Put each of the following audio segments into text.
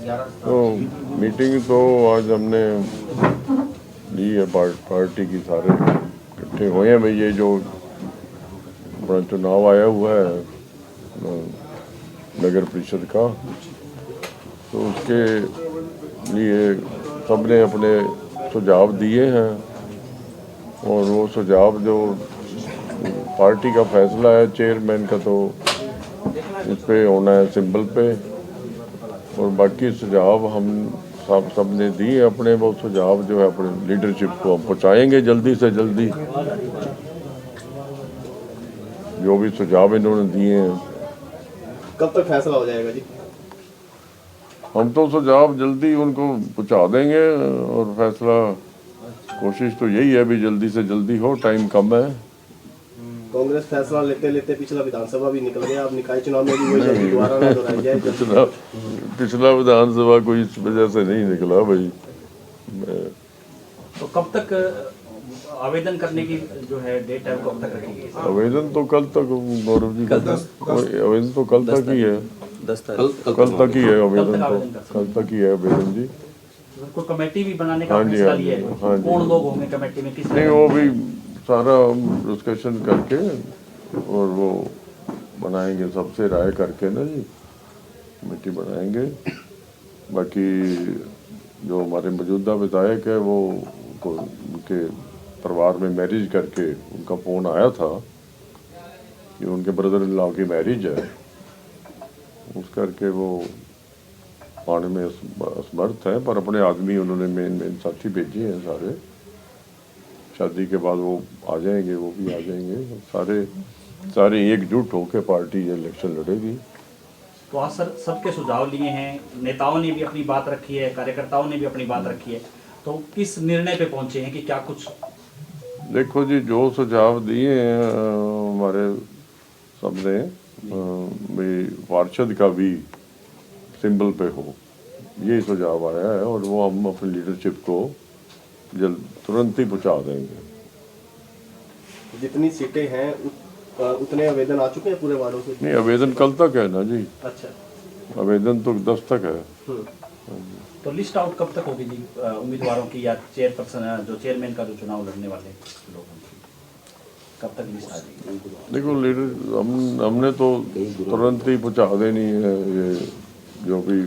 तो मीटिंग तो आज हमने ली है पार्टी की, सारे इकट्ठे हुए हैं भाई। ये जो बड़ा चुनाव आया हुआ है नगर परिषद का, तो उसके लिए सबने अपने सुझाव दिए हैं और वो सुझाव जो पार्टी का फैसला है चेयरमैन का, तो इस पे होना है सिंबल पे। और बाकी सुझाव हम सब ने दिए अपने, वो सुझाव जो है अपने लीडरशिप को हम पहुँचाएंगे जल्दी से जल्दी, जो भी सुझाव इन्होंने दिए हैं। कब तक फैसला हो जाएगा जी? हम तो सुझाव जल्दी उनको पहुँचा देंगे और फैसला, कोशिश तो यही है भी जल्दी से जल्दी हो, टाइम कम है। कांग्रेस फैसला लेते लेते पिछला विधानसभा भी निकल गया, अब निकाय चुनाव में भी वही दोबारा ना दोहराई जाए। पिछला विधानसभा कोई इस वजह से नहीं निकला भाई। तो कब तक आवेदन करने की जो है डेट है, कब तक रखेंगे? आवेदन तो कल तक, गौरव जी, आवेदन तो कल तक ही है, 10 तारीख कल तक ही है आवेदन, तो कल तक ही है आवेदन जी। कोई कमेटी भी बनाने का फैसला लिया है? कौन लोग होंगे कमेटी में, किस? नहीं, वो भी सारा डिस्कशन करके और वो बनाएंगे, सबसे राय करके ना जी कमेटी बनाएंगे। बाकी जो हमारे मौजूदा विधायक है वो उनके परिवार में मैरिज करके उनका फ़ोन आया था कि उनके ब्रदर इन लॉ की मैरिज है, उस करके वो आने में असमर्थ है, पर अपने आदमी उन्होंने मेन साथी भेजे हैं सारे। शादी के बाद वो आ जाएंगे, वो भी आ जाएंगे, सारे एकजुट होकर पार्टी इलेक्शन लड़ेगी। तो आज सर सबके सुझाव लिए हैं, नेताओं ने भी अपनी बात रखी है, कार्यकर्ताओं ने भी अपनी बात रखी है, तो किस निर्णय पे पहुंचे हैं कि क्या कुछ? देखो जी, जो सुझाव दिए हैं हमारे सबने, भाई पार्षद का भी सिंबल पे हो, ये सुझाव आया है और वो हम अपनी लीडरशिप को तुरंत ही पहुंचा देंगे। जितनी सीटें हैं उतने आवेदन आ चुके हैं पूरे वार्डों से? नहीं, आवेदन कल तक है ना जी। अच्छा, आवेदन तो 10 तक है। तो लिस्ट आउट कब तक होगी जी उम्मीदवारों की, या चेयरपर्सन जो चेयरमैन का जो चुनाव लड़ने वाले लोग हैं, कब तक लिस्ट आ जाएगी? देखो लीडर हमने तो तुरंत ही पहुंचा देनी है, ये जो भी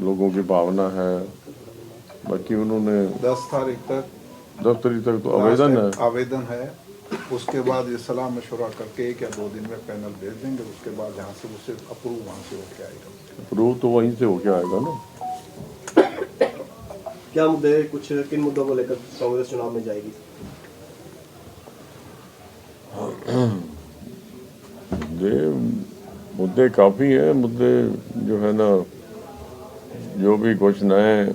लोगों की भावना है। बाकी उन्होंने 10 तारीख तक तो आवेदन है। उसके बाद ये सलाह मशवरा करके 1 या 2 दिन में पैनल भेज देंगे। उसके बाद जहाँ से उसे अप्रूव वहाँ से होके आएगा। अप्रूव तो वहीं से होके आएगा ना। क्या मुद्दे, कुछ किन मुद्दों को लेकर कांग्रेस चुनाव में जाएगी? मुद्दे काफ़ी हैं। मुद्दे जो है ना, जो भी घोषणाएं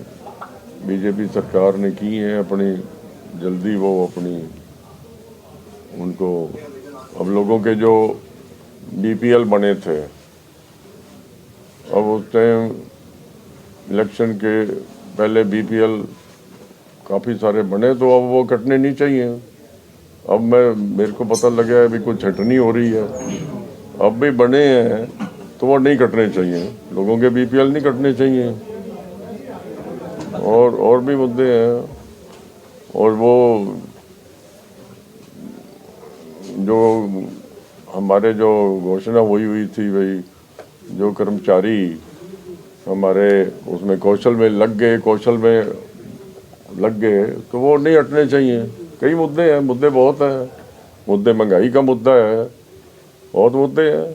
बीजेपी सरकार ने की हैं अपनी, जल्दी वो अपनी उनको, अब लोगों के जो बीपीएल बने थे, अब उस टाइम इलेक्शन के पहले बीपीएल काफ़ी सारे बने, तो अब वो कटने नहीं चाहिए। अब मेरे को पता लगा है भी कुछ छटनी हो रही है, अब भी बने हैं तो वो नहीं कटने चाहिए, लोगों के बीपीएल नहीं कटने चाहिए। और भी मुद्दे हैं। और वो जो हमारे जो घोषणा हुई थी भाई, जो कर्मचारी हमारे उसमें कौशल में लग गए, तो वो नहीं हटने चाहिए। कई मुद्दे हैं, मुद्दे बहुत हैं, मुद्दे महंगाई का मुद्दा है, बहुत मुद्दे हैं।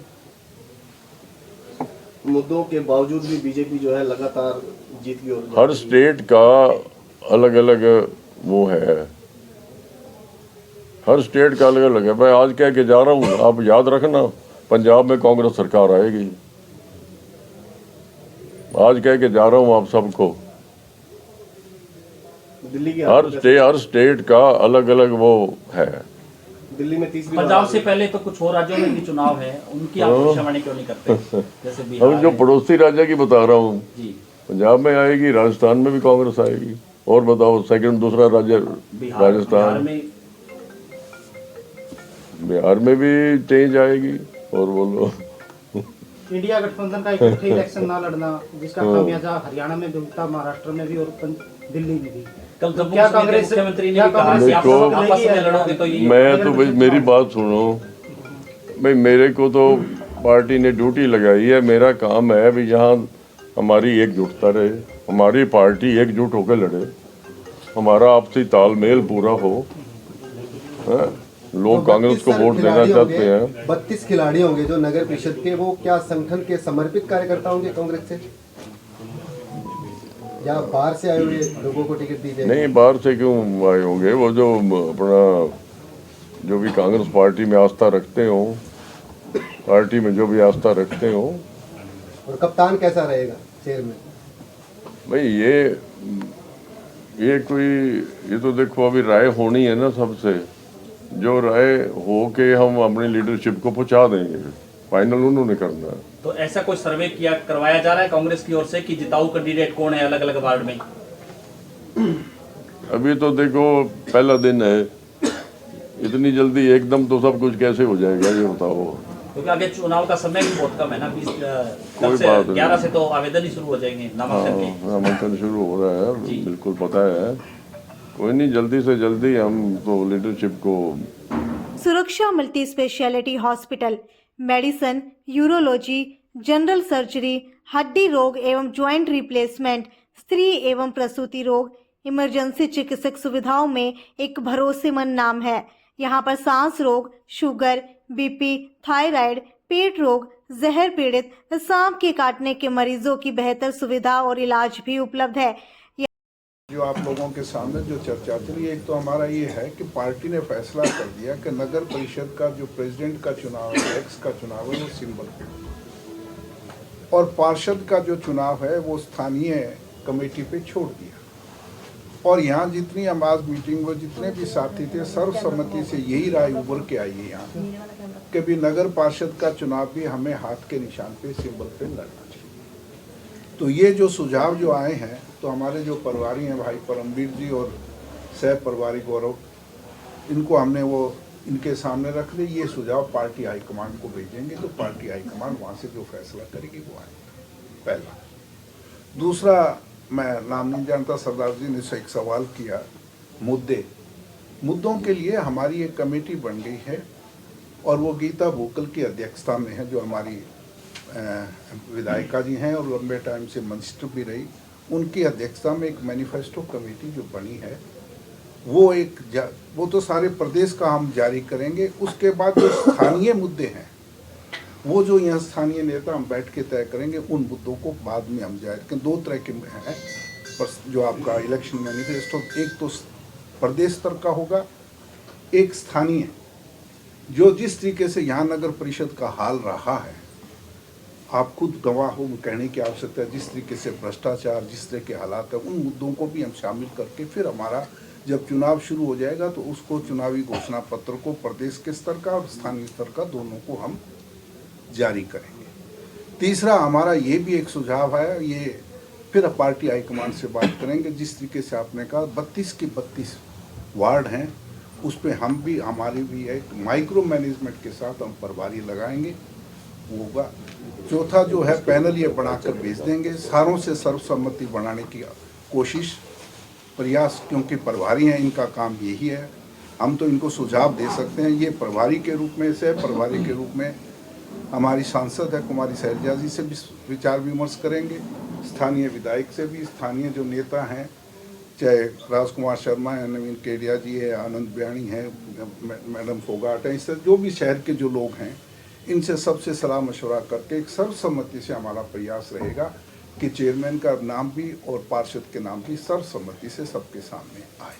मुद्दों के बावजूद भी बीजेपी जो है लगातार जीत की ओर, हर स्टेट का अलग अलग वो है, हर स्टेट का अलग अलग है। मैं आज कह के जा रहा हूँ, आप याद रखना, पंजाब में कांग्रेस सरकार आएगी। आज कह के जा रहा हूँ आप सबको, दिल्ली की हर स्टेट का अलग अलग वो है। दिल्ली में 30 पंजाब से पहले तो कुछ और राज्यों में भी चुनाव है, उनकी आप भविष्यवाणी क्यों नहीं करते? जैसे हम जो पड़ोसी राज्य की बता रहा हूँ, जी, पंजाब में आएगी, राजस्थान में भी कांग्रेस आएगी। और बताओ सेकंड दूसरा राज्य राजस्थान, बिहार में भी चेंज आएगी। और बोलो इंडिया गठबंधन का इकट्ठे इलेक्शन ना लड़ना, जिसका खामियाजा हरियाणा में भी भुगता, महाराष्ट्र में भी और दिल्ली में भी। कल जम्मू क्या कश्मीर के कांग्रेस- मुख्यमंत्री ने क्या भी कहा कांग्रेस कि आप देखो, आपस में लड़ोगे तो ये मैं तो भाई मेरी बात सुनो भाई, मेरे को तो पार्टी ने ड्यूटी लगाई है, मेरा काम है भी यहाँ हमारी एकजुटता रहे, हमारी पार्टी एकजुट होकर लड़े, हमारा आपसी तालमेल पूरा हो। हैं? लोग कांग्रेस को वोट देना चाहते हैं। 32 खिलाड़ी होंगे जो नगर परिषद के, वो क्या संगठन के समर्पित कार्यकर्ता होंगे कांग्रेस से, या बाहर से आए हुए लोगों को टिकट दी जाएगी? नहीं, बाहर से क्यों आए होंगे, वो जो अपना जो भी कांग्रेस पार्टी में आस्था रखते हो, पार्टी में जो भी आस्था रखते हो। और कप्तान कैसा रहेगा चेयरमैन? भाई ये कोई, ये तो देखो अभी राय होनी है ना सबसे, जो राय हो के हम अपनी लीडरशिप को पहुंचा देंगे, फाइनल उन्होंने करना है। तो ऐसा कोई सर्वे करवाया जा रहा है कांग्रेस की ओर से कि जिताऊ कैंडिडेट कौन है अलग अलग वार्ड में? अभी तो देखो पहला दिन है, इतनी जल्दी एकदम तो सब कुछ कैसे हो जाएगा ये बताओ। क्योंकि आगे चुनाव का समय भी बहुत कम है ना, 20 कोई बात नहीं। 11 से तो आवेदन ही शुरू हो जाएंगे नामांकन के। नामांकन शुरू हो रहा है, जी। बिल्कुल पता है। कोई नहीं, जल्दी से जल्दी हम तो लीडरशिप को। Suraksha multi speciality hospital medicine, urology, general surgery, हड्डी रोग एवं ज्वाइंट रिप्लेसमेंट, स्त्री एवं प्रसूति रोग, इमरजेंसी चिकित्सक सुविधाओं में एक भरोसेमंद नाम है। यहाँ पर सांस रोग, शुगर, बीपी, थायराइड, पेट रोग, जहर पीड़ित, सांप के काटने के मरीजों की बेहतर सुविधा और इलाज भी उपलब्ध है। जो आप लोगों के सामने जो चर्चा चली, एक तो हमारा ये है कि पार्टी ने फैसला कर दिया कि नगर परिषद का जो प्रेसिडेंट का चुनाव है, एक्स का चुनाव है, वो सिंबल पे, और पार्षद का जो चुनाव है वो स्थानीय कमेटी पे छोड़ दिया। और यहाँ जितनी हम आज मीटिंग में जितने भी साथी थे, सर्वसम्मति से यही राय उभर के आई है यहाँ कि भी नगर पार्षद का चुनाव भी हमें हाथ के निशान पे, सिंबल पे लड़ना चाहिए। तो ये जो सुझाव जो आए हैं, तो हमारे जो प्रभारी हैं भाई परमवीर जी और सह प्रभारी गौरव, इनको हमने वो इनके सामने रख ली। ये सुझाव पार्टी हाईकमान को भेजेंगे, तो पार्टी हाईकमान वहाँ से जो फैसला करेगी वो आएगा, पहला। दूसरा, मैं नाम नहीं जानता, सरदार जी ने से एक सवाल किया, मुद्दों के लिए हमारी एक कमेटी बन गई है और वो गीता भूकल की अध्यक्षता में है, जो हमारी विधायिका जी हैं और लंबे टाइम से मिनिस्टर भी रही, उनकी अध्यक्षता में एक मैनिफेस्टो कमेटी जो बनी है, वो तो सारे प्रदेश का हम जारी करेंगे। उसके बाद जो स्थानीय मुद्दे हैं, वो जो यहाँ स्थानीय नेता हम बैठ के तय करेंगे, उन मुद्दों को बाद में हम जाहिर करें। 2 तरह के हैं जो आपका इलेक्शन मैनिफेस्टो, एक तो प्रदेश स्तर का होगा, एक स्थानीय, जो जिस तरीके से यहाँ नगर परिषद का हाल रहा है, आप खुद गवाह हो, कहने की आवश्यकता है, जिस तरीके से भ्रष्टाचार, जिस तरह के हालात है, उन मुद्दों को भी हम शामिल करके फिर हमारा जब चुनाव शुरू हो जाएगा तो उसको चुनावी घोषणा पत्र को प्रदेश के स्तर का और स्थानीय स्तर का दोनों को हम जारी करेंगे। तीसरा, हमारा ये भी एक सुझाव है, ये फिर पार्टी हाईकमान से बात करेंगे, जिस तरीके से आपने कहा 32 के 32 वार्ड हैं, उस पर हम भी, हमारी भी एक माइक्रो मैनेजमेंट के साथ हम प्रभारी लगाएंगे, वो होगा। चौथा जो है, पैनल ये बनाकर भेज देंगे, सारों से सर्वसम्मति बनाने की कोशिश, प्रयास, क्योंकि प्रभारी हैं, इनका काम यही है। हम तो इनको सुझाव दे सकते हैं, ये प्रभारी के रूप में से, प्रभारी के रूप में हमारी सांसद है कुमारी शैलजा जी से भी विचार विमर्श करेंगे, स्थानीय विधायक से भी, स्थानीय जो नेता हैं, चाहे राजकुमार शर्मा है, नवीन केडिया जी है, आनंद बयानी है, मैडम फोगाट है, इससे जो भी शहर के जो लोग हैं, इनसे सबसे सलाह मशवरा करके एक सर्वसम्मति से हमारा प्रयास रहेगा कि चेयरमैन का नाम भी और पार्षद के नाम भी सर्वसम्मति से सबके सामने आए।